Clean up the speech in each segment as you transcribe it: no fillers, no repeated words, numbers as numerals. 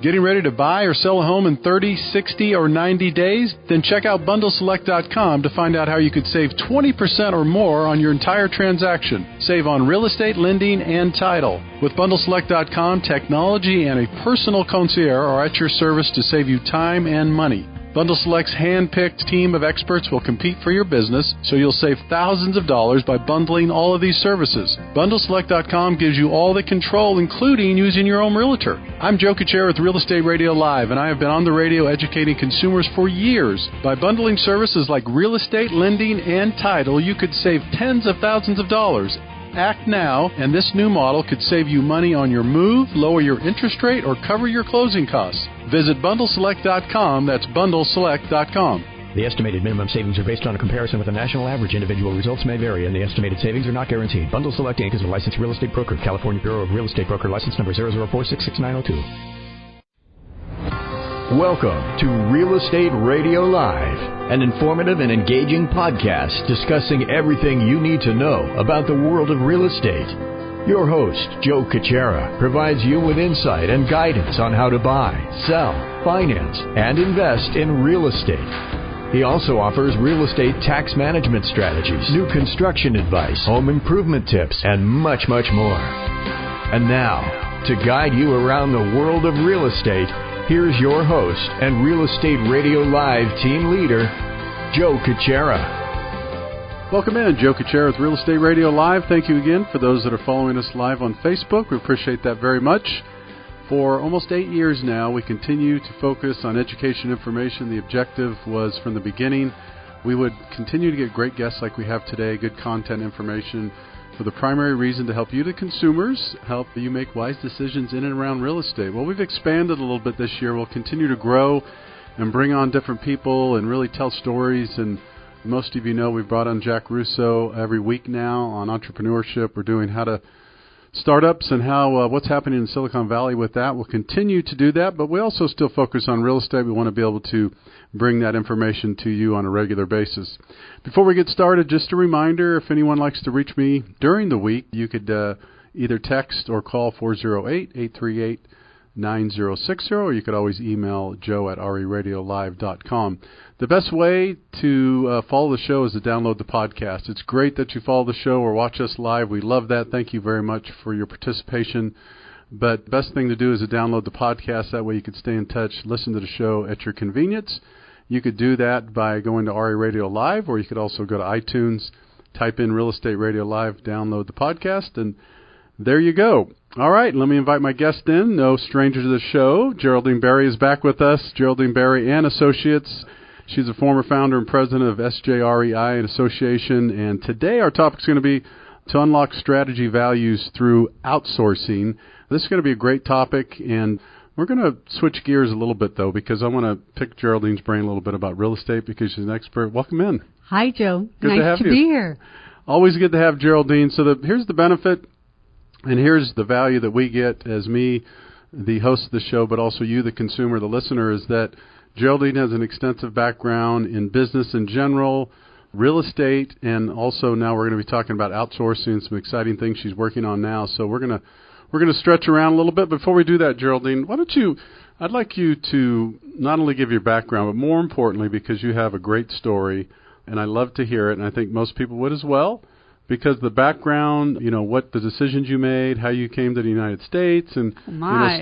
Getting ready to buy or sell a home in 30, 60, or 90 days? Then check out bundleselect.com to find out how you could save 20% or more on your entire transaction. Save on real estate, lending, and title. With bundleselect.com, technology and a personal concierge are at your service to save you time and money. Bundle Select's hand-picked team of experts will compete for your business, so you'll save thousands of dollars by bundling all of these services. BundleSelect.com gives you all the control, including using your own realtor. I'm Joe Kuchera with Real Estate Radio Live, and I have been on the radio educating consumers for years. By bundling services like real estate, lending, and title, you could save tens of thousands of dollars. Act now, and this new model could save you money on your move, lower your interest rate, or cover your closing costs. Visit bundleselect.com. That's bundleselect.com. The estimated minimum savings are based on a comparison with the national average. Individual results may vary, and the estimated savings are not guaranteed. Bundle Select Inc. is a licensed real estate broker. California Bureau of Real Estate Broker license number 004666902. Welcome to Real Estate Radio Live, an informative and engaging podcast discussing everything you need to know about the world of real estate. Your host, Joe Kuchera, provides you with insight and guidance on how to buy, sell, finance, and invest in real estate. He also offers real estate tax management strategies, new construction advice, home improvement tips, and much, much more. And now, to guide you around the world of real estate, here's your host and Real Estate Radio Live team leader, Joe Kuchera. Welcome in, Joe Kuchera with Real Estate Radio Live. Thank you again for those that are following us live on Facebook. We appreciate that very much. For almost 8 years now, we continue to focus on education information. The objective was from the beginning, we would continue to get great guests like we have today, good content information, for the primary reason to help you, the consumers, help you make wise decisions in and around real estate. Well, we've expanded a little bit this year. We'll continue to grow and bring on different people and really tell stories. And most of you know we've brought on Jack Russo every week now on entrepreneurship. We're doing how to startups and how what's happening in Silicon Valley with that. We'll continue to do that, but we also still focus on real estate. We want to be able to bring that information to you on a regular basis. Before we get started, just a reminder, if anyone likes to reach me during the week, you could either text or call 408-838-9060, or you could always email joe@reradiolive.com. The best way to follow the show is to download the podcast. It's great that you follow the show or watch us live. We love that. Thank you very much for your participation. But the best thing to do is to download the podcast. That way you can stay in touch, listen to the show at your convenience. You could do that by going to RE Radio Live, or you could also go to iTunes, type in Real Estate Radio Live, download the podcast, and there you go. All right, let me invite my guest in. No stranger to the show. Geraldine Berry is back with us. Geraldine Berry and Associates. She's a former founder and president of SJREI and Association, and today our topic is going to be to unlock strategy values through outsourcing. This is going to be a great topic, and we're going to switch gears a little bit, though, because I want to pick Geraldine's brain a little bit about real estate because she's an expert. Welcome in. Hi, Joe. Good nice to be here. Always good to have Geraldine. So here's the benefit, and here's the value that we get as me, the host of the show, but also you, the consumer, the listener, is that Geraldine has an extensive background in business in general, real estate, and also now we're going to be talking about outsourcing, some exciting things she's working on now. So we're going to stretch around a little bit. Before we do that, Geraldine, I'd like you to not only give your background, but more importantly, because you have a great story, and I love to hear it, and I think most people would as well, because the background, what the decisions you made, how you came to the United States, and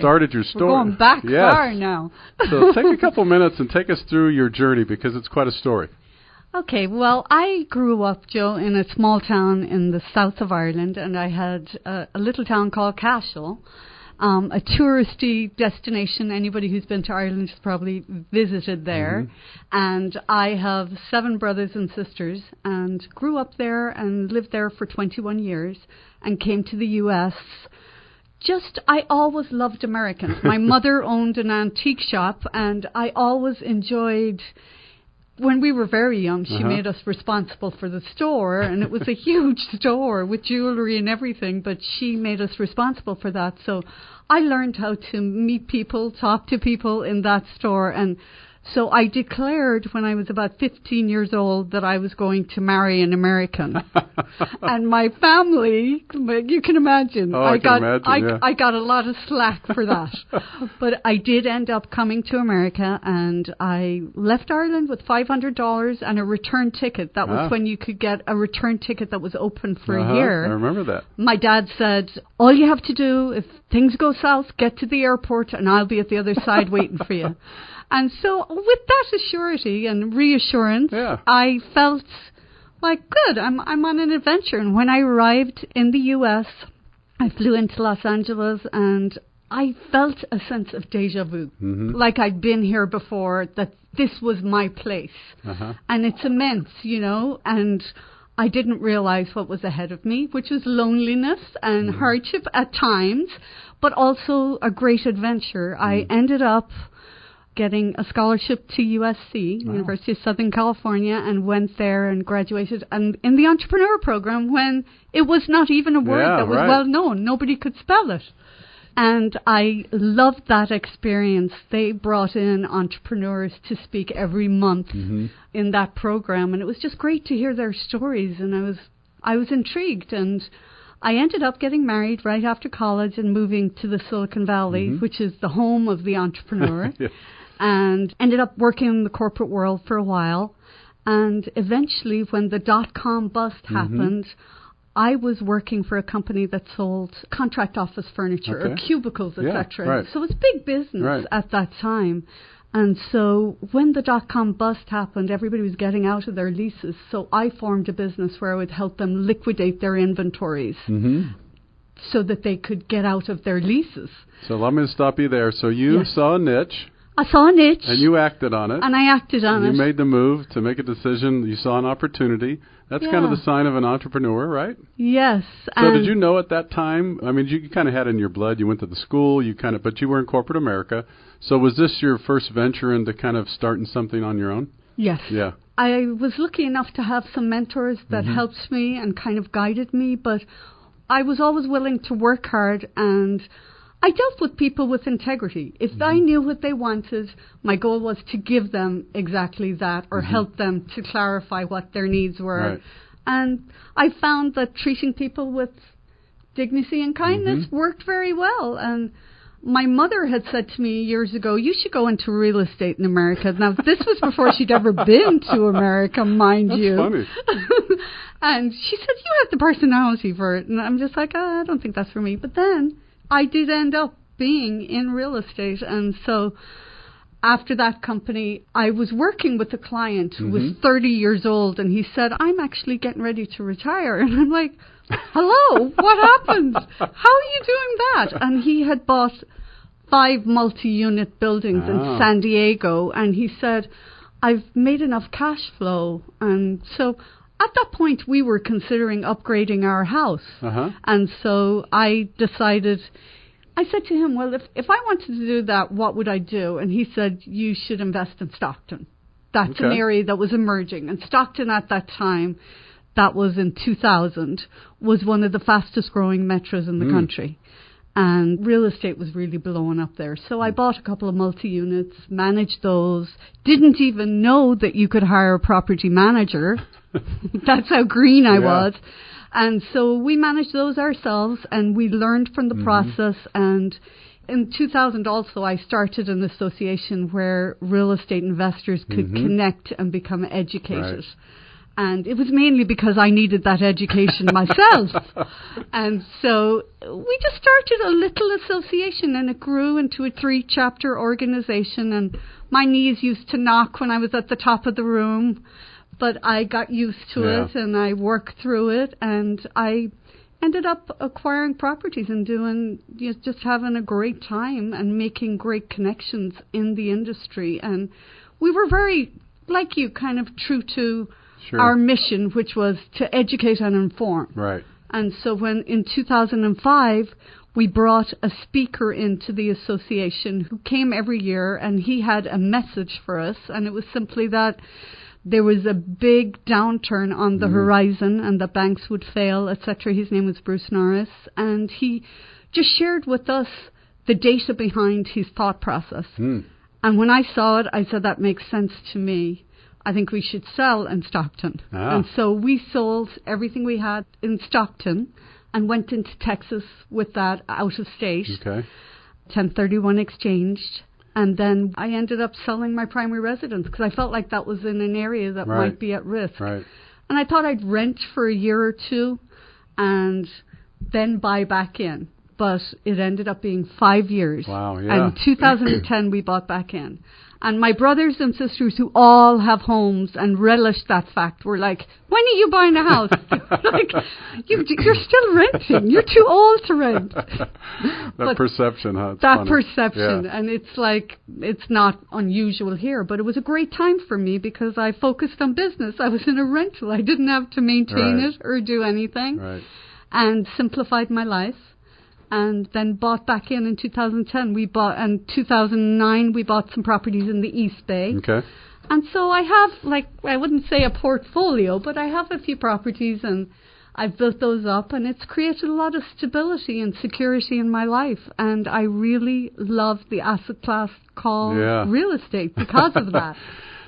started your story. We're going back far now. So take a couple minutes and take us through your journey, because it's quite a story. Okay, well, I grew up, Joe, in a small town in the south of Ireland, and I had a little town called Cashel, a touristy destination. Anybody who's been to Ireland has probably visited there. Mm-hmm. And I have 7 brothers and sisters, and grew up there and lived there for 21 years and came to the U.S. I always loved Americans. My mother owned an antique shop, and I always enjoyed... When we were very young, she made us responsible for the store, and it was a huge store with jewelry and everything, but she made us responsible for that. So I learned how to meet people, talk to people in that store, and So I declared when I was about 15 years old that I was going to marry an American. And my family, you can imagine, I got a lot of slack for that. But I did end up coming to America, and I left Ireland with $500 and a return ticket. That was when you could get a return ticket that was open for a year. I remember that. My dad said, all you have to do, if things go south, get to the airport and I'll be at the other side waiting for you. And so with that assurity and reassurance, I felt like, good, I'm on an adventure. And when I arrived in the U.S., I flew into Los Angeles and I felt a sense of deja vu, like I'd been here before, that this was my place. And it's immense, you know, and I didn't realize what was ahead of me, which was loneliness and hardship at times, but also a great adventure. I ended up getting a scholarship to USC, University of Southern California, and went there and graduated and in the entrepreneur program when it was not even a word that was well known. Nobody could spell it. And I loved that experience. They brought in entrepreneurs to speak every month in that program, and it was just great to hear their stories, and I was intrigued, and I ended up getting married right after college and moving to the Silicon Valley, which is the home of the entrepreneur. And ended up working in the corporate world for a while. And eventually, when the dot-com bust happened, I was working for a company that sold contract office furniture or cubicles, etc. So it was big business at that time. And so when the dot-com bust happened, everybody was getting out of their leases. So I formed a business where I would help them liquidate their inventories so that they could get out of their leases. So let me stop you there. So you saw a niche. I saw a niche. And you acted on it. And I acted on it. You made the move to make a decision. You saw an opportunity. That's kind of the sign of an entrepreneur, right? Yes. So did you know at that time, I mean, you kind of had it in your blood. You went to the school, but you were in corporate America. So was this your first venture into kind of starting something on your own? Yes. Yeah. I was lucky enough to have some mentors that helped me and kind of guided me, but I was always willing to work hard, and I dealt with people with integrity. If I knew what they wanted, my goal was to give them exactly that or help them to clarify what their needs were. Right. And I found that treating people with dignity and kindness worked very well. And my mother had said to me years ago, you should go into real estate in America. Now, this was before she'd ever been to America, mind you. That's funny. And she said, you have the personality for it. And I'm just like, I don't think that's for me. But then I did end up being in real estate. And so after that company, I was working with a client who was 30 years old, and he said, I'm actually getting ready to retire. And I'm like, hello, what happened? How are you doing that? And he had bought 5 multi-unit buildings in San Diego, and he said, I've made enough cash flow. And so at that point, we were considering upgrading our house. And so I decided, I said to him, well, if I wanted to do that, what would I do? And he said, you should invest in Stockton. That's an area that was emerging. And Stockton at that time, that was in 2000, was one of the fastest growing metros in the country. And real estate was really blowing up there. So I bought a couple of multi-units, managed those, didn't even know that you could hire a property manager. That's how green I was. And so we managed those ourselves, and we learned from the process. And in 2000 also, I started an association where real estate investors could connect and become educated. And it was mainly because I needed that education myself. And so we just started a little association, and it grew into a 3-chapter organization. And my knees used to knock when I was at the top of the room, but I got used to it, and I worked through it, and I ended up acquiring properties and just having a great time and making great connections in the industry. And we were very, like you, kind of true to our mission, which was to educate and inform. Right. And so when in 2005, we brought a speaker into the association who came every year, and he had a message for us, and it was simply that there was a big downturn on the horizon and the banks would fail, etc. His name was Bruce Norris, and he just shared with us the data behind his thought process. And when I saw it, I said, that makes sense to me. I think we should sell in Stockton. And so we sold everything we had in Stockton and went into Texas with that out of state. Okay. 1031 exchanged. And then I ended up selling my primary residence because I felt like that was in an area that might be at risk. Right. And I thought I'd rent for a year or two and then buy back in. But it ended up being 5 years. Wow, yeah. And 2010 we bought back in. And my brothers and sisters who all have homes and relish that fact were like, when are you buying a house? Like, you're still renting. You're too old to rent. That perception, huh? It's that funny. perception. Yeah. And it's like, it's not unusual here, but it was a great time for me because I focused on business. I was in a rental. I didn't have to maintain it or do anything. Right. And simplified my life. And then bought back in 2010. We bought, and 2009 we bought some properties in the East Bay. Okay. And so I have, like, I wouldn't say a portfolio, but I have a few properties and I've built those up, and it's created a lot of stability and security in my life. And I really love the asset class called real estate because of that.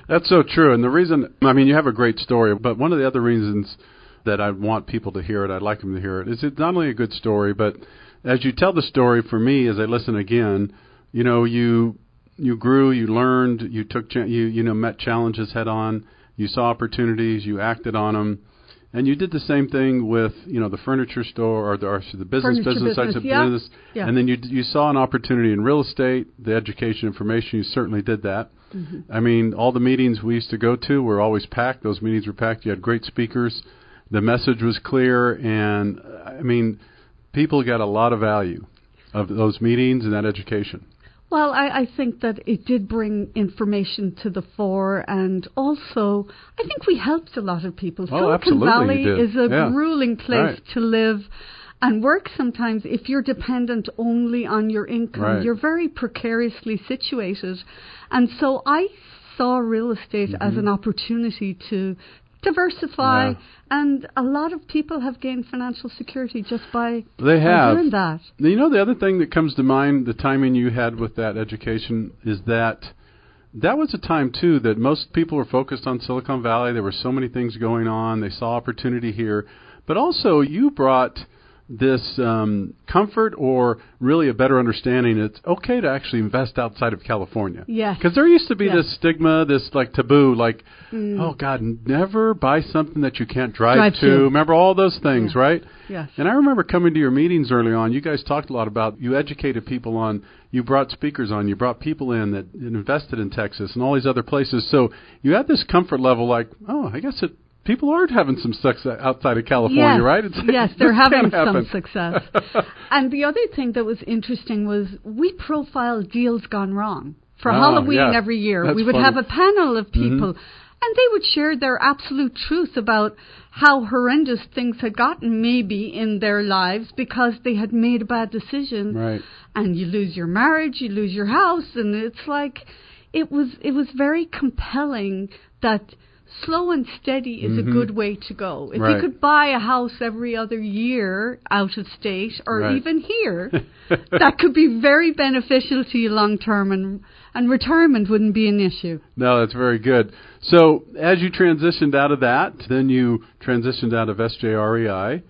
That's so true. And the reason, I mean, you have a great story, but one of the other reasons that I want people to hear it, I'd like them to hear it, is it's not only a good story, but as you tell the story, for me, as I listen again, you know, you grew, you learned, you took, met challenges head on, you saw opportunities, you acted on them, and you did the same thing with, the furniture store or the business sides of business, and then you saw an opportunity in real estate, the education information, you certainly did that. Mm-hmm. I mean, all the meetings we used to go to were always packed. Those meetings were packed. You had great speakers. The message was clear, and I mean, people got a lot of value of those meetings and that education. Well, I think that it did bring information to the fore, and also I think we helped a lot of people. Silicon Valley is a grueling place to live and work sometimes. If you're dependent only on your income, you're very precariously situated. And so I saw real estate as an opportunity to diversify, and a lot of people have gained financial security just by doing that. You know, the other thing that comes to mind, the timing you had with that education, is that was a time, too, that most people were focused on Silicon Valley. There were so many things going on. They saw opportunity here. But also, you brought this comfort, or really a better understanding, it's okay to actually invest outside of California. Yes. Because there used to be this stigma, this like taboo, like, oh God, never buy something that you can't drive to. Remember all those things, right? Yes. And I remember coming to your meetings early on, you guys talked a lot about, you educated people on, you brought speakers on, you brought people in that invested in Texas and all these other places. So you had this comfort level like, oh, I guess people are having some success outside of California, right? Yes, they're having some success. And the other thing that was interesting was we profiled deals gone wrong. For Halloween every year, we would have a panel of people, and they would share their absolute truth about how horrendous things had gotten maybe in their lives because they had made a bad decision. Right. And you lose your marriage, you lose your house, and it's like, it was very compelling that slow and steady is a good way to go. If you could buy a house every other year out of state or even here, that could be very beneficial to you long term, and retirement wouldn't be an issue. No, that's very good. So as you transitioned out of that, then you transitioned out of SJREI.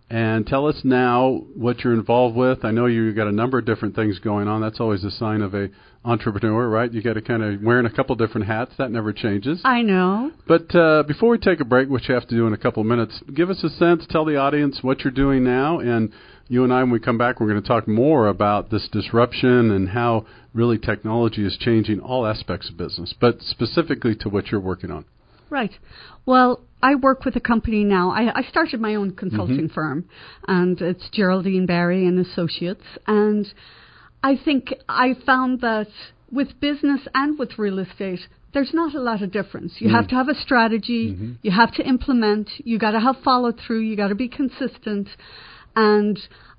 And tell us now what you're involved with. I know you've got a number of different things going on. That's always a sign of a entrepreneur, right? You got to kind of wearing a couple different hats. That never changes. I know. But before we take a break, which you have to do in a couple of minutes, give us a sense, tell the audience what you're doing now. And you and I, when we come back, we're going to talk more about this disruption and how really technology is changing all aspects of business, but specifically to what you're working on. Right. Well, I work with a company now. I started my own consulting firm, and it's Geraldine Barry and Associates. And I think I found that with business and with real estate, there's not a lot of difference. You have to have a strategy. You have to implement. You got to have follow through. You got to be consistent. And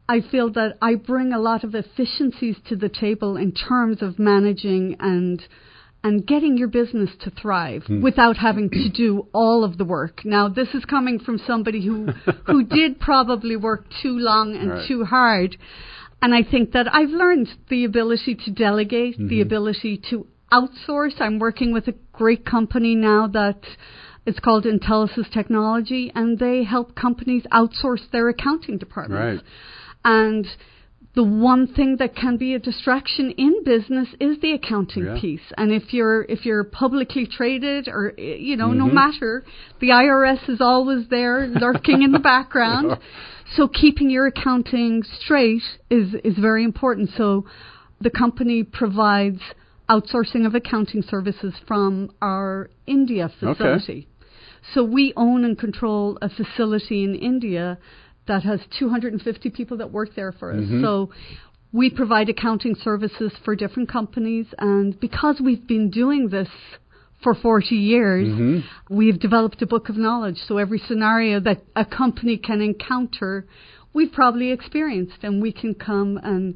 I feel that I bring a lot of efficiencies to the table in terms of managing and getting your business to thrive without having to do all of the work. Now, this is coming from somebody who did probably work too long and too hard. And I think that I've learned the ability to delegate, the ability to outsource. I'm working with a great company now that it's called Intellisys Technology, and they help companies outsource their accounting departments. Right. And the one thing that can be a distraction in business is the accounting piece. And if you're publicly traded, or no matter, the IRS is always there lurking in the background. So keeping your accounting straight is very important. So the company provides outsourcing of accounting services from our India facility. Okay. So we own and control a facility in India that has 250 people that work there for us. Mm-hmm. So we provide accounting services for different companies, and because we've been doing this for 40 years, we've developed a book of knowledge. So every scenario that a company can encounter, we've probably experienced, and we can come and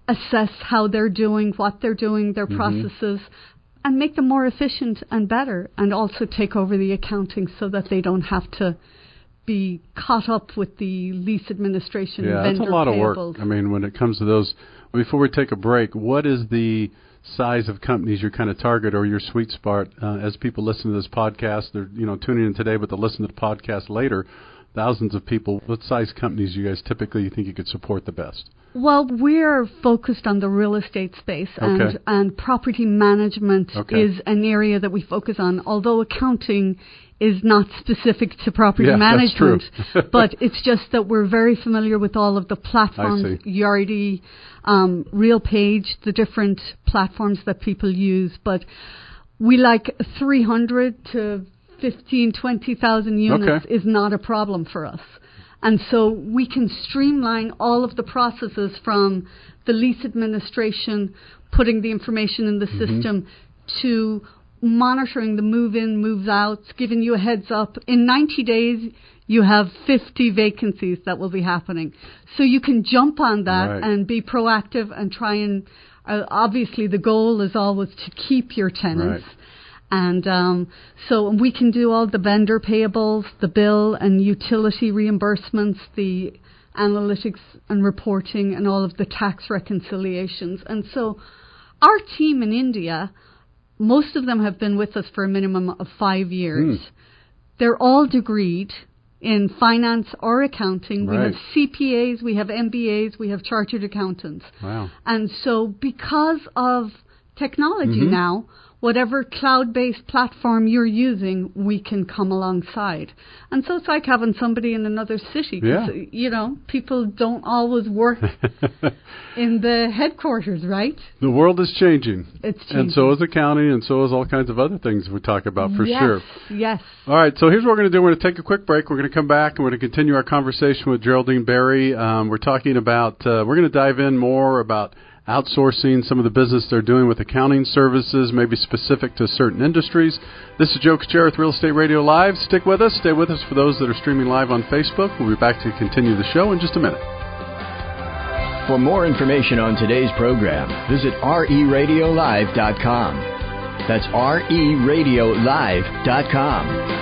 assess how they're doing, what they're doing, their processes, and make them more efficient and better, and also take over the accounting so that they don't have to be caught up with the lease administration, vendor that's a lot payables. of work. I mean, when it comes to those, before we take a break, what is the size of companies you kind of target, or your sweet spot? As people listen to this podcast, they're tuning in today, but they'll listen to the podcast later. Thousands of people. What size companies do you guys typically think you could support the best? Well, we're focused on the real estate space, and property management is an area that we focus on, although accounting is not specific to property management. That's true. But it's just that we're very familiar with all of the platforms, Yardi, RealPage, the different platforms that people use. But we like 300 to 15, 20,000 units is not a problem for us. And so we can streamline all of the processes from the lease administration, putting the information in the system, to monitoring the move-in, move-outs, giving you a heads up. In 90 days, you have 50 vacancies that will be happening. So you can jump on that and be proactive and try and, obviously the goal is always to keep your tenants. Right. And so we can do all the vendor payables, the bill and utility reimbursements, the analytics and reporting, and all of the tax reconciliations. And so our team in India, most of them have been with us for a minimum of 5 years. They're all degreed in finance or accounting. We have CPAs, we have MBAs, we have chartered accountants. Wow. And so because of technology now, whatever cloud-based platform you're using, we can come alongside. And so it's like having somebody in another city. People don't always work in the headquarters, right? The world is changing. It's changing. And so is accounting, and so is all kinds of other things we talk about for sure. Yes. All right, so here's what we're going to do. We're going to take a quick break. We're going to come back, and we're going to continue our conversation with Geraldine Berry. We're talking about, we're going to dive in more about outsourcing, some of the business they're doing with accounting services, maybe specific to certain industries. This is Joe Kuchera with Real Estate Radio Live. Stick with us. Stay with us for those that are streaming live on Facebook. We'll be back to continue the show in just a minute. For more information on today's program, visit RERadiolive.com. That's RERadiolive.com.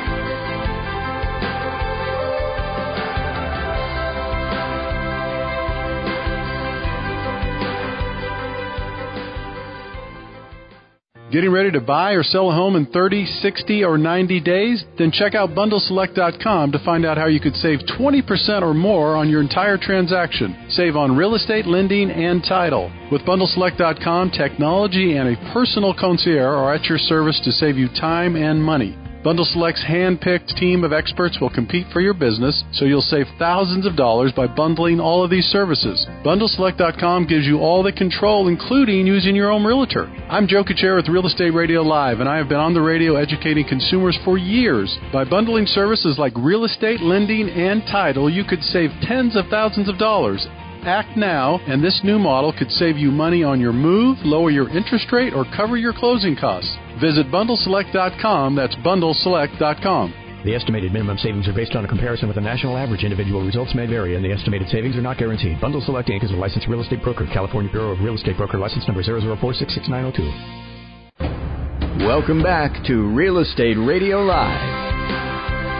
Getting ready to buy or sell a home in 30, 60, or 90 days? Then check out BundleSelect.com to find out how you could save 20% or more on your entire transaction. Save on real estate, lending, and title. With BundleSelect.com, technology and a personal concierge are at your service to save you time and money. Bundle Select's hand-picked team of experts will compete for your business, so you'll save thousands of dollars by bundling all of these services. BundleSelect.com gives you all the control, including using your own realtor. I'm Joe Kuchera with Real Estate Radio Live, and I have been on the radio educating consumers for years. By bundling services like real estate, lending, and title, you could save tens of thousands of dollars. Act now, and this new model could save you money on your move, lower your interest rate, or cover your closing costs. Visit BundleSelect.com. That's BundleSelect.com. The estimated minimum savings are based on a comparison with the national average. Individual results may vary, and the estimated savings are not guaranteed. Bundle Select Inc. is a licensed real estate broker. California Bureau of Real Estate Broker license number 004666902. Welcome back to Real Estate Radio Live.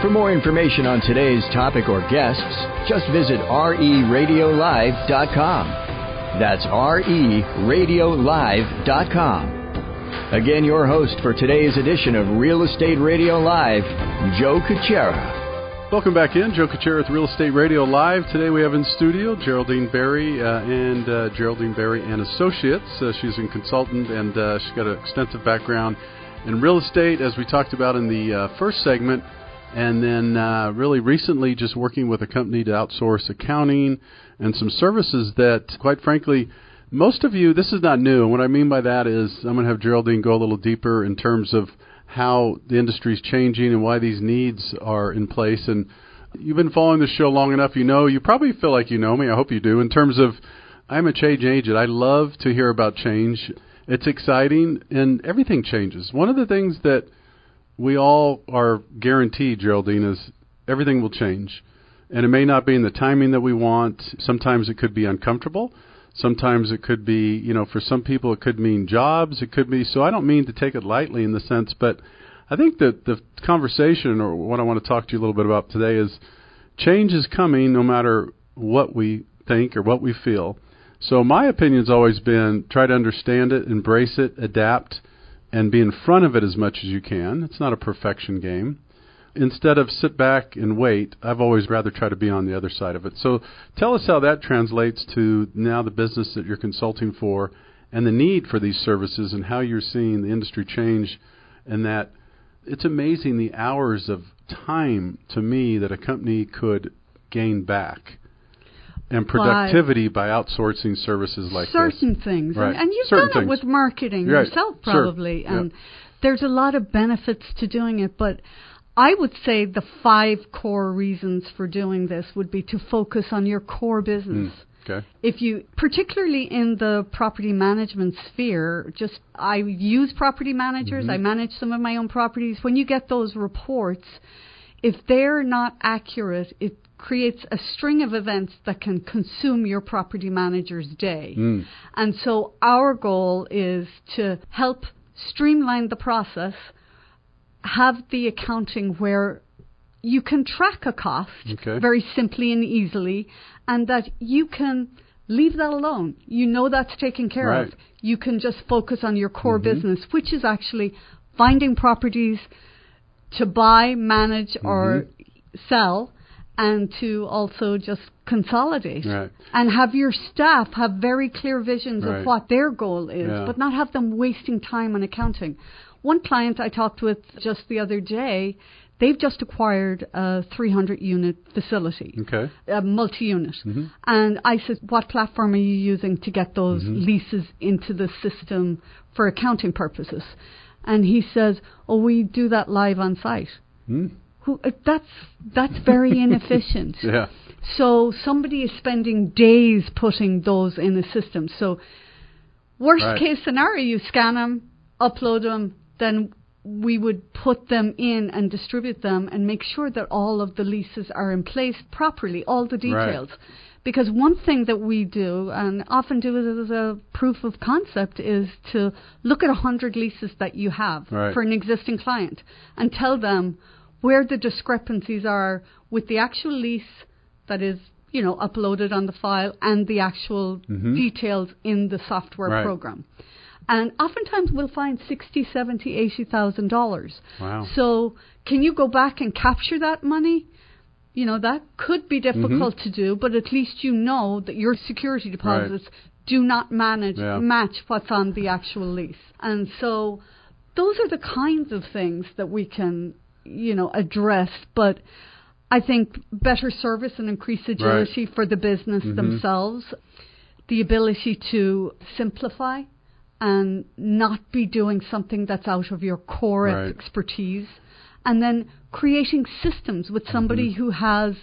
For more information on today's topic or guests, just visit RERadiolive.com. That's RERadiolive.com. Again, your host for today's edition of Real Estate Radio Live, Joe Kuchera. Welcome back in. Joe Kuchera with Real Estate Radio Live. Today we have in studio Geraldine Berry and Geraldine Berry and Associates. She's a consultant and she's got an extensive background in real estate, as we talked about in the first segment, and then really recently just working with a company to outsource accounting and some services that, quite frankly, most of you, this is not new. And what I mean by that is I'm going to have Geraldine go a little deeper in terms of how the industry is changing and why these needs are in place. And you've been following this show long enough, you probably feel like you know me. I hope you do. In terms of, I'm a change agent. I love to hear about change. It's exciting, and everything changes. One of the things that we all are guaranteed, Geraldine, is everything will change. And it may not be in the timing that we want. Sometimes it could be uncomfortable. Sometimes it could be, for some people it could mean jobs. It could be, so I don't mean to take it lightly in the sense, but I think that the conversation, or what I want to talk to you a little bit about today, is change is coming no matter what we think or what we feel. So my opinion's always been try to understand it, embrace it, adapt, and be in front of it as much as you can. It's not a perfection game. Instead of sit back and wait, I've always rather try to be on the other side of it. So tell us how that translates to now the business that you're consulting for and the need for these services and how you're seeing the industry change, and that it's amazing the hours of time, to me, that a company could gain back and productivity by outsourcing services like certain this. things. Right. And you've certain done things. it with marketing Right. yourself probably. Sure. And there's a lot of benefits to doing it, but I would say the 5 core reasons for doing this would be to focus on your core business. Okay. If you, particularly in the property management sphere, I use property managers. I manage some of my own properties. When you get those reports, if they're not accurate, it creates a string of events that can consume your property manager's day. And so our goal is to help streamline the process, have the accounting where you can track a cost very simply and easily, and that you can leave that alone. You know that's taken care of. You can just focus on your core business, which is actually finding properties to buy, manage, or sell, and to also just consolidate. And have your staff have very clear visions of what their goal is, but not have them wasting time on accounting. One client I talked with just the other day, they've just acquired a 300-unit facility, a multi-unit. And I said, what platform are you using to get those leases into the system for accounting purposes? And he says, we do that live on site. That's very inefficient. So somebody is spending days putting those in a system. So worst case scenario, you scan them, upload them, then we would put them in and distribute them and make sure that all of the leases are in place properly, all the details. Because one thing that we do, and often do as a proof of concept, is to look at 100 leases that you have for an existing client and tell them where the discrepancies are with the actual lease that is, uploaded on the file and the actual details in the software program. And oftentimes we'll find $60,000, $70,000, $80,000. Wow. So can you go back and capture that money? That could be difficult to do, but at least you know that your security deposits do not match what's on the actual lease. And so those are the kinds of things that we can, address. But I think better service and increased agility for the business themselves, the ability to simplify and not be doing something that's out of your core expertise, and then creating systems with somebody who has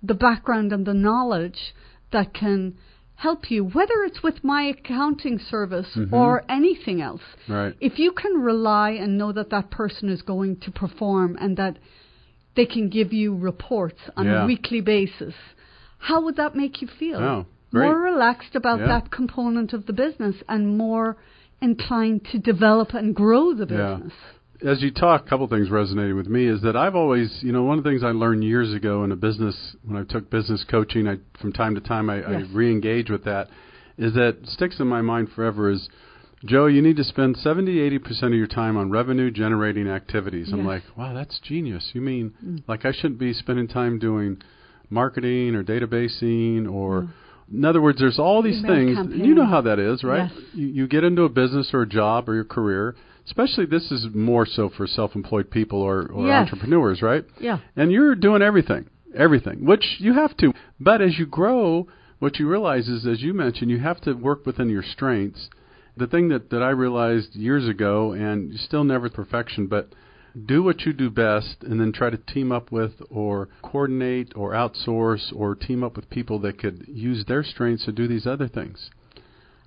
the background and the knowledge that can help you, whether it's with my accounting service or anything else. If you can rely and know that that person is going to perform and that they can give you reports on a weekly basis, how would that make you feel? More relaxed about that component of the business and more inclined to develop and grow the business. As you talk, a couple of things resonated with me is that I've always, one of the things I learned years ago in a business, when I took business coaching, from time to time I re-engage with that, is that sticks in my mind forever is Joe, you need to spend 70-80% of your time on revenue-generating activities. I'm like, wow, that's genius. You mean, like I shouldn't be spending time doing marketing or databasing or... In other words, there's all these things. You know how that is, right? Yes. You get into a business or a job or your career, especially this is more so for self-employed people or entrepreneurs, right? Yeah. And you're doing everything, which you have to. But as you grow, what you realize is, as you mentioned, you have to work within your strengths. The thing that I realized years ago, and still never perfection, but do what you do best and then try to team up with or coordinate or outsource or team up with people that could use their strengths to do these other things.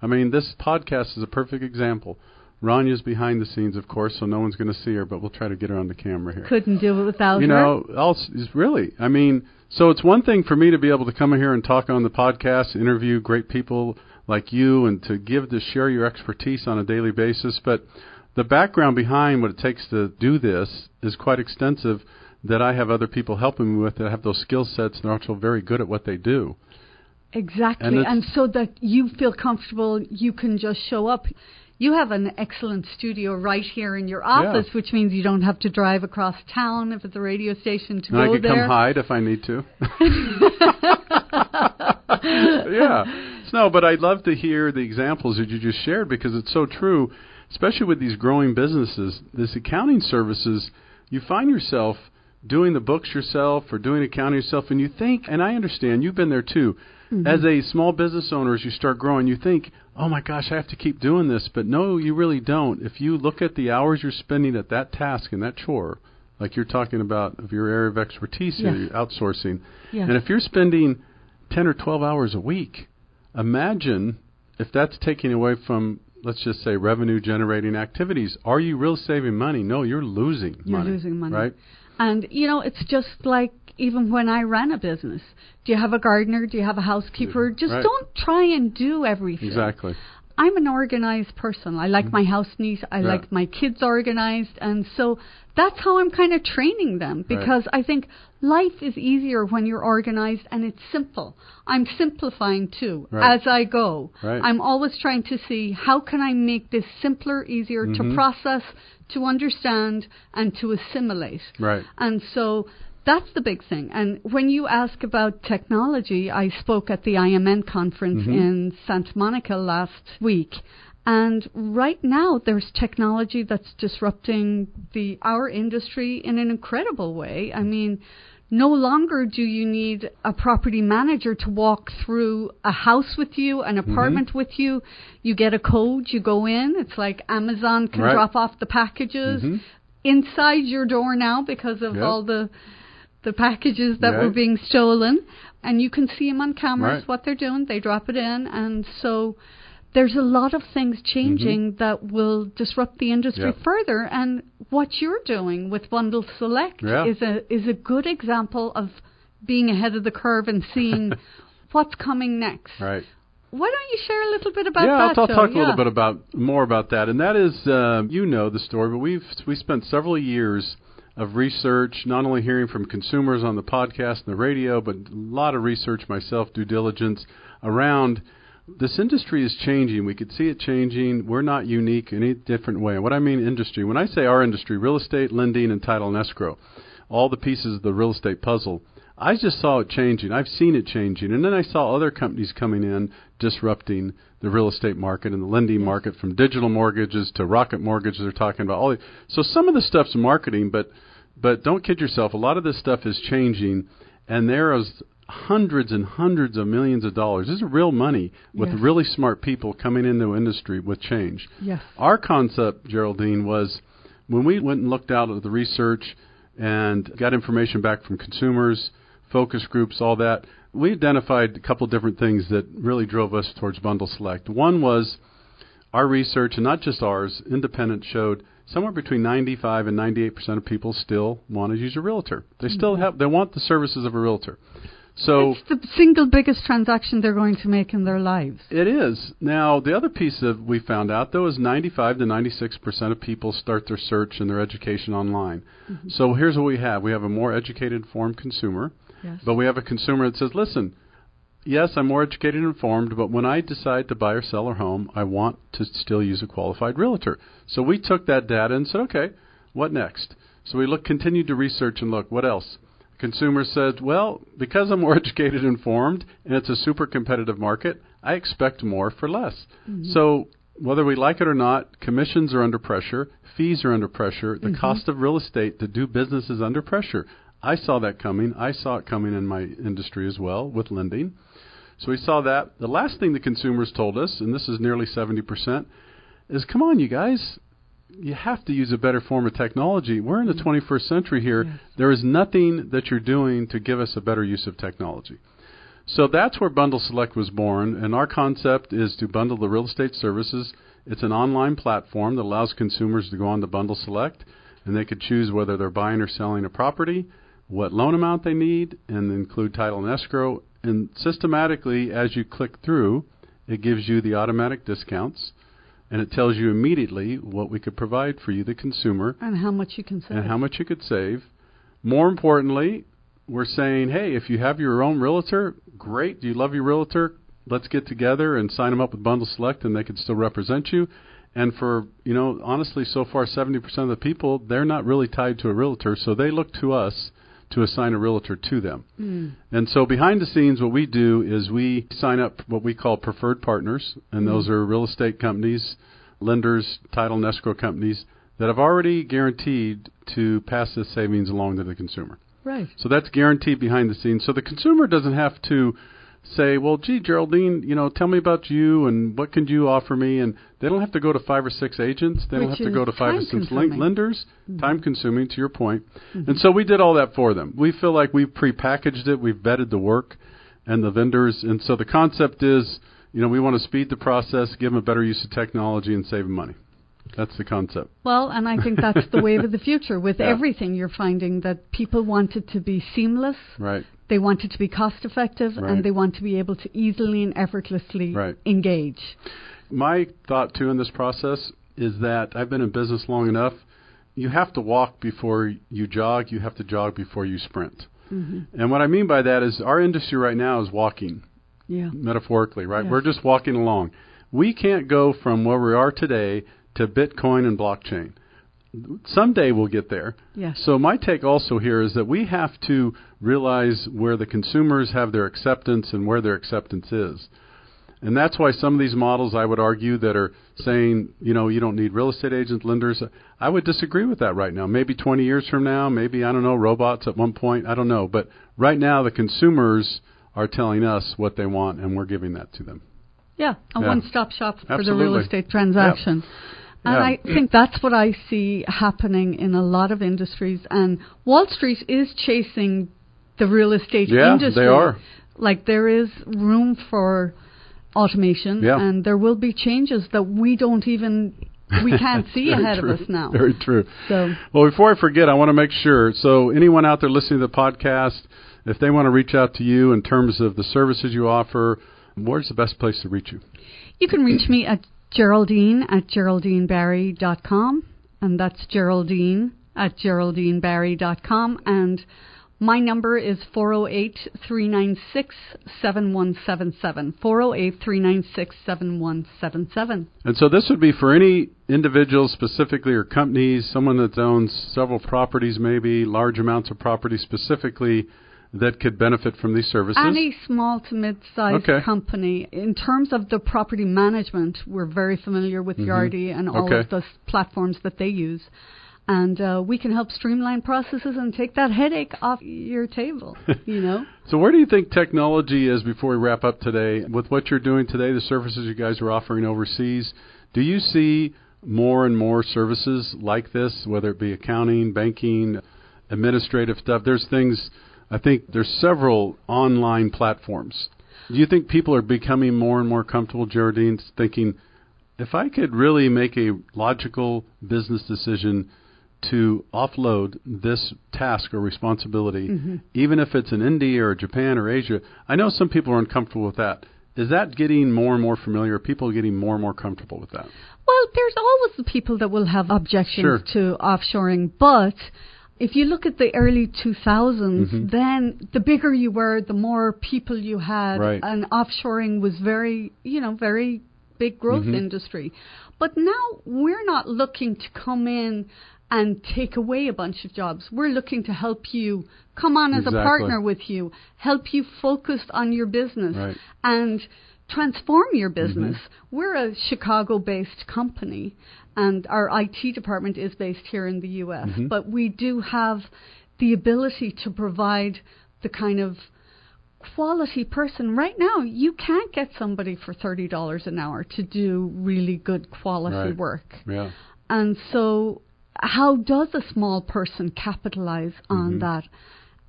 I mean, this podcast is a perfect example. Ranya's behind the scenes, of course, so no one's going to see her, but we'll try to get her on the camera here. Couldn't do it without her. You know, really. I mean, so it's one thing for me to be able to come in here and talk on the podcast, interview great people like you, and to share your expertise on a daily basis, but the background behind what it takes to do this is quite extensive, that I have other people helping me with that have those skill sets and are also very good at what they do. Exactly. And so that you feel comfortable, you can just show up. You have an excellent studio right here in your office, which means you don't have to drive across town if it's a radio station to go there. I can come hide if I need to. No, but I'd love to hear the examples that you just shared because it's so true. Especially with these growing businesses, this accounting services, you find yourself doing the books yourself or doing accounting yourself, and you think, and I understand, you've been there too, as a small business owner, as you start growing, you think, oh my gosh, I have to keep doing this. But no, you really don't. If you look at the hours you're spending at that task and that chore, like you're talking about of your area of expertise here, outsourcing, and if you're spending 10 or 12 hours a week, imagine if that's taking away from, let's just say, revenue-generating activities. Are you really saving money? No, you're losing money. You're losing money. Right? And, you know, it's just like even when I ran a business. Do you have a gardener? Do you have a housekeeper? Just don't try and do everything. Exactly. I'm an organized person. I like my house neat. I like my kids organized. And so that's how I'm kind of training them because I think life is easier when you're organized and it's simple. I'm simplifying too as I go. I'm always trying to see how can I make this simpler, easier to process, to understand, and to assimilate. And so that's the big thing. And when you ask about technology, I spoke at the IMN conference in Santa Monica last week. And right now, there's technology that's disrupting our industry in an incredible way. I mean, no longer do you need a property manager to walk through a house with you, an apartment with you. You get a code, you go in. It's like Amazon can drop off the packages inside your door now because of all the packages that were being stolen. And you can see them on cameras, what they're doing. They drop it in. And so there's a lot of things changing that will disrupt the industry further. And what you're doing with Bundle Select is a good example of being ahead of the curve and seeing what's coming next. Why don't you share a little bit about that? I'll talk a little bit more about that. And that is, you know the story, but we spent several years of research, not only hearing from consumers on the podcast and the radio, but a lot of research myself, due diligence around this industry is changing. We could see it changing. We're not unique in any different way. What I mean industry, when I say our industry, real estate, lending, and title and escrow, all the pieces of the real estate puzzle, I just saw it changing. I've seen it changing. And then I saw other companies coming in, disrupting the real estate market and the lending market, from digital mortgages to rocket mortgages they're talking about. So some of the stuff's marketing, but don't kid yourself. A lot of this stuff is changing, and there is hundreds and hundreds of millions of dollars. This is real money with really smart people coming into industry with change. Our concept, Geraldine, was when we went and looked out at the research and got information back from consumers, focus groups, all that, we identified a couple of different things that really drove us towards Bundle Select. One was our research, and not just ours, independent, showed somewhere between 95 and 98% of people still want to use a realtor. They still they want the services of a realtor. So it's the single biggest transaction they're going to make in their lives. It is. Now, the other piece that we found out, though, is 95 to 96% of people start their search and their education online. So here's what we have. We have a more educated, informed consumer, but we have a consumer that says, listen, yes, I'm more educated and informed, but when I decide to buy or sell our home, I want to still use a qualified realtor. So we took that data and said, okay, what next? So we continued to research and look, what else? Consumer said, well, because I'm more educated and informed and it's a super competitive market, I expect more for less. Mm-hmm. So whether we like it or not, commissions are under pressure, fees are under pressure, the cost of real estate to do business is under pressure. I saw that coming. I saw it coming in my industry as well with lending. So we saw that. The last thing the consumers told us, and this is nearly 70%, is come on, you guys. You have to use a better form of technology. We're in the 21st century here. Yes. There is nothing that you're doing to give us a better use of technology. So that's where Bundle Select was born, and our concept is to bundle the real estate services. It's an online platform that allows consumers to go on to Bundle Select, and they could choose whether they're buying or selling a property, what loan amount they need, and include title and escrow. And systematically, as you click through, it gives you the automatic discounts, and it tells you immediately what we could provide for you, the consumer. And how much you can save. And how much you could save. More importantly, we're saying, hey, if you have your own realtor, great. Do you love your realtor? Let's get together and sign them up with Bundle Select, and they can still represent you. And for, honestly, so far, 70% of the people, they're not really tied to a realtor, so they look to us to assign a realtor to them. And so behind the scenes, what we do is we sign up what we call preferred partners, and those are real estate companies, lenders, title and escrow companies that have already guaranteed to pass this savings along to the consumer. Right. So that's guaranteed behind the scenes. So the consumer doesn't have to say, well, gee, Geraldine, tell me about you and what can you offer me? And they don't have to go to 5 or 6 agents. They don't have to go to 5 or 6 lenders. Time-consuming, to your point. And so we did all that for them. We feel like we've prepackaged it. We've vetted the work and the vendors. And so the concept is, we want to speed the process, give them a better use of technology, and save them money. That's the concept. Well, and I think that's the wave of the future. With everything, you're finding that people want it to be seamless. Right. They want it to be cost-effective, and they want to be able to easily and effortlessly engage. My thought, too, in this process is that I've been in business long enough. You have to walk before you jog. You have to jog before you sprint. And what I mean by that is our industry right now is walking, metaphorically, right? Yes. We're just walking along. We can't go from where we are today to Bitcoin and blockchain. Someday we'll get there. Yes. So my take also here is that we have to realize where the consumers have their acceptance and where their acceptance is. And that's why some of these models, I would argue, that are saying, you don't need real estate agents, lenders, I would disagree with that right now. Maybe 20 years from now, maybe, I don't know, robots at one point, I don't know. But right now the consumers are telling us what they want, and we're giving that to them. Yeah, a one-stop shop for the real estate transaction. And I think that's what I see happening in a lot of industries. And Wall Street is chasing the real estate industry. Yeah, they are. Like, there is room for automation, and there will be changes that we can't see ahead of us now. Very true. So, well, before I forget, I want to make sure. So anyone out there listening to the podcast, if they want to reach out to you in terms of the services you offer, where's the best place to reach you? You can reach me at Geraldine at GeraldineBarry.com, and that's Geraldine at GeraldineBarry.com, and my number is 408-396-7177, 408-396-7177. And so this would be for any individuals specifically or companies, someone that owns several properties, maybe large amounts of property specifically, that could benefit from these services? Any small to mid-sized company. In terms of the property management, we're very familiar with Yardi and all of the platforms that they use. And we can help streamline processes and take that headache off your table, So where do you think technology is, before we wrap up today, with what you're doing today, the services you guys are offering overseas? Do you see more and more services like this, whether it be accounting, banking, administrative stuff? There's things... I think there's several online platforms. Do you think people are becoming more and more comfortable, Geraldine, thinking, if I could really make a logical business decision to offload this task or responsibility, even if it's in India or Japan or Asia, I know some people are uncomfortable with that. Is that getting more and more familiar? Are people getting more and more comfortable with that? Well, there's always the people that will have objections to offshoring, but if you look at the early 2000s, then the bigger you were, the more people you had, and offshoring was very big growth industry. But now we're not looking to come in and take away a bunch of jobs. We're looking to help you come on as a partner with you, help you focus on your business and transform your business. We're a Chicago-based company, and our IT department is based here in the U.S., but we do have the ability to provide the kind of quality person. Right now, you can't get somebody for $30 an hour to do really good quality work. Yeah. And so how does a small person capitalize on that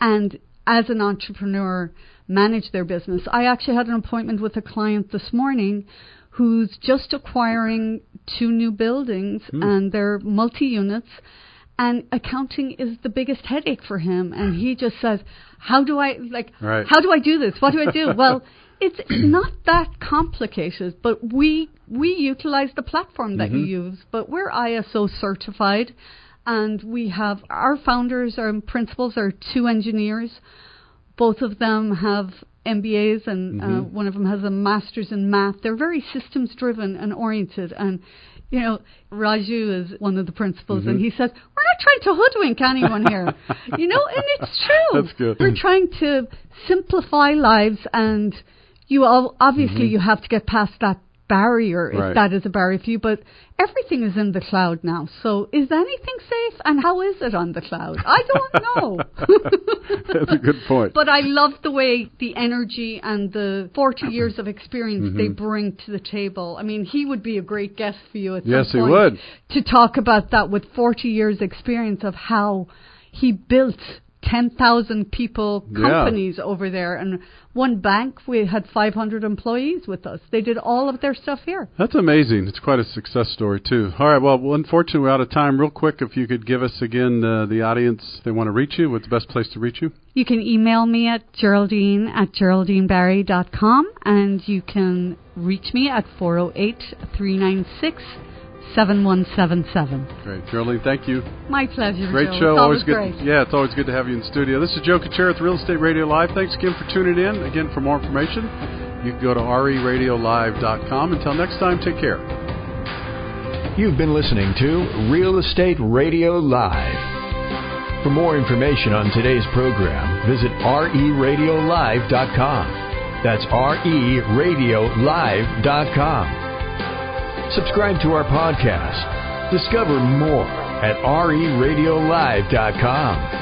and, as an entrepreneur, manage their business? I actually had an appointment with a client this morning who's just acquiring 2 new buildings, and they're multi-units, and accounting is the biggest headache for him. And he just says, how do I do this? What do I do? Well, it's not that complicated, but we utilize the platform that you use. But we're ISO certified, and we have our founders, our principals are 2 engineers. Both of them have MBAs, and one of them has a master's in math. They're very systems driven and oriented. And Raju is one of the principals, and he says, we're not trying to hoodwink anyone here. And it's true. That's good. We're trying to simplify lives, and you obviously you have to get past that barrier, if that is a barrier for you, but everything is in the cloud now. So is anything safe, and how is it on the cloud? I don't know. That's a good point. But I love the way the energy and the 40 years of experience they bring to the table. I mean, he would be a great guest for you at some point. Yes, he would. To talk about that with 40 years experience of how he built 10,000 people companies over there, and one bank, we had 500 employees with us. They did all of their stuff here. That's amazing. It's quite a success story too. All right, well, unfortunately we're out of time. Real quick, if you could give us again the audience, they want to reach you, what's the best place to reach you? You can email me at Geraldine@geraldinebarry.com, and you can reach me at 408-396-7177. Great. Geraldine, thank you. My pleasure, Great Joe. show. It's always good. Great. Yeah, it's always good to have you in the studio. This is Joe Kuchera with Real Estate Radio Live. Thanks again for tuning in. Again, for more information, you can go to RERadiolive.com. Until next time, take care. You've been listening to Real Estate Radio Live. For more information on today's program, visit RERadiolive.com. That's RERadiolive.com. Subscribe to our podcast. Discover more at RERadiolive.com.